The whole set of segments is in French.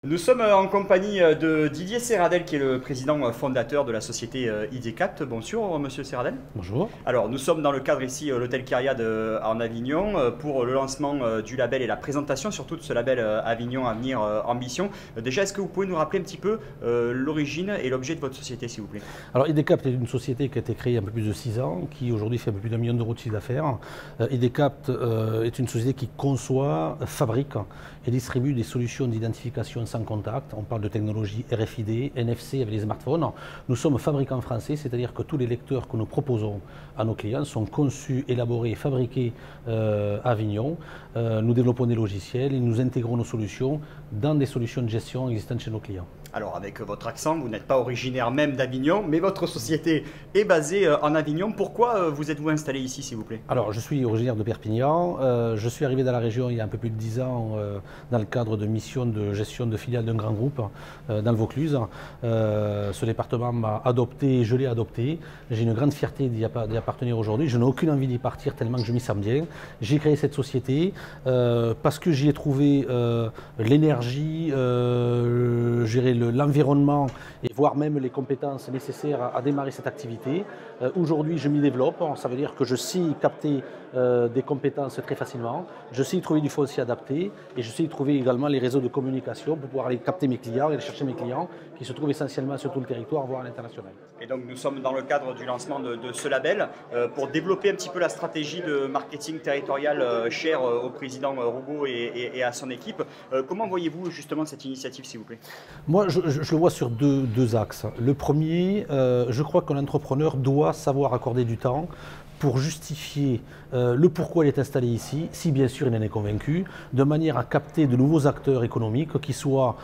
Nous sommes en compagnie de Didier Serradel, qui est le président fondateur de la société IDCAPT. Bonjour, monsieur Serradel. Bonjour. Alors, nous sommes dans le cadre ici, l'hôtel Kyriade en Avignon, pour le lancement du label et la présentation surtout de ce label Avignon Avenir Ambition. Déjà, est-ce que vous pouvez nous rappeler un petit peu l'origine et l'objet de votre société, s'il vous plaît? Alors, IDCAPT est une société qui a été créée il y a un peu plus de 6 ans, qui aujourd'hui fait un peu plus d'1 million d'euros de chiffre d'affaires. IDCAPT est une société qui conçoit, fabrique et distribue des solutions d'identification sans contact. On parle de technologie RFID, NFC avec les smartphones. Nous sommes fabricants français, c'est-à-dire que tous les lecteurs que nous proposons à nos clients sont conçus, élaborés et fabriqués à Avignon. Nous développons des logiciels et nous intégrons nos solutions dans des solutions de gestion existantes chez nos clients. Alors, avec votre accent, vous n'êtes pas originaire même d'Avignon, mais votre société est basée en Avignon. Pourquoi vous êtes-vous installé ici, s'il vous plaît? Alors, je suis originaire de Perpignan. Je suis arrivé dans la région il y a un peu plus de 10 ans dans le cadre de missions de gestion de filiales d'un grand groupe dans le Vaucluse. Ce département m'a adopté, je l'ai adopté. J'ai une grande fierté d'y appartenir aujourd'hui. Je n'ai aucune envie d'y partir tellement que je m'y sens bien. J'ai créé cette société parce que j'y ai trouvé l'énergie, l'environnement et voire même les compétences nécessaires à démarrer cette activité. Aujourd'hui, je m'y développe. Ça veut dire que je sais capter des compétences très facilement. Je sais y trouver du foncier adapté et je sais y trouver également les réseaux de communication pour pouvoir aller capter mes clients et aller chercher mes clients qui se trouvent essentiellement sur tout le territoire, voire à l'international. Et donc nous sommes dans le cadre du lancement de ce label pour développer un petit peu la stratégie de marketing territorial chère au président Roubaud et à son équipe. Comment voyez-vous justement cette initiative, s'il vous plaît? Moi, je le vois sur deux axes. Le premier, je crois que l'entrepreneur doit savoir accorder du temps pour justifier le pourquoi il est installé ici, si bien sûr il en est convaincu, de manière à capter de nouveaux acteurs économiques qui soient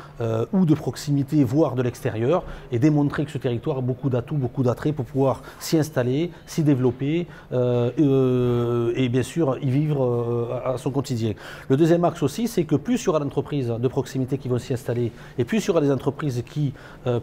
ou de proximité, voire de l'extérieur, et démontrer que ce territoire a beaucoup d'atouts, beaucoup d'attraits pour pouvoir s'y installer, s'y développer et bien sûr y vivre à son quotidien. Le deuxième axe aussi, c'est que plus il y aura d'entreprises de proximité qui vont s'y installer, et plus il y aura des entreprises qui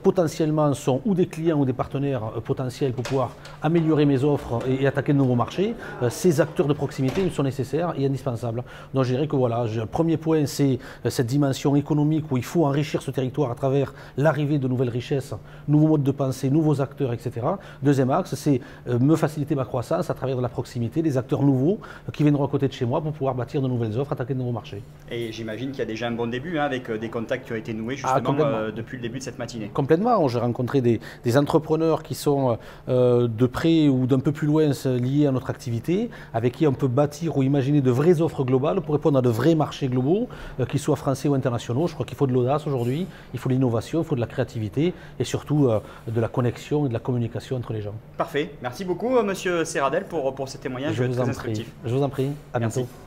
potentiellement sont ou des clients ou des partenaires potentiels pour pouvoir améliorer mes offres et attaquer de nouveaux marchés, ces acteurs de proximité sont nécessaires et indispensables. Donc je dirais que voilà, le premier point, c'est cette dimension économique où il faut enrichir ce territoire à travers l'arrivée de nouvelles richesses, nouveaux modes de pensée, nouveaux acteurs, etc. Deuxième axe, c'est me faciliter ma croissance à travers de la proximité, des acteurs nouveaux qui viendront à côté de chez moi pour pouvoir bâtir de nouvelles offres, attaquer de nouveaux marchés. Et j'imagine qu'il y a déjà un bon début avec des contacts qui ont été noués justement depuis le début de cette matinée. Complètement. J'ai rencontré des entrepreneurs qui sont de près ou d'un peu plus loin liés à notre activité, avec qui on peut bâtir ou imaginer de vraies offres globales pour répondre à de vrais marchés globaux, qu'ils soient français ou internationaux. Je crois qu'il faut de l'audace aujourd'hui, il faut de l'innovation, il faut de la créativité et surtout de la connexion et de la communication entre les gens. Parfait. Merci beaucoup, monsieur Serradel, pour ces témoignage très instructifs. Je vous en prie. À bientôt. Merci.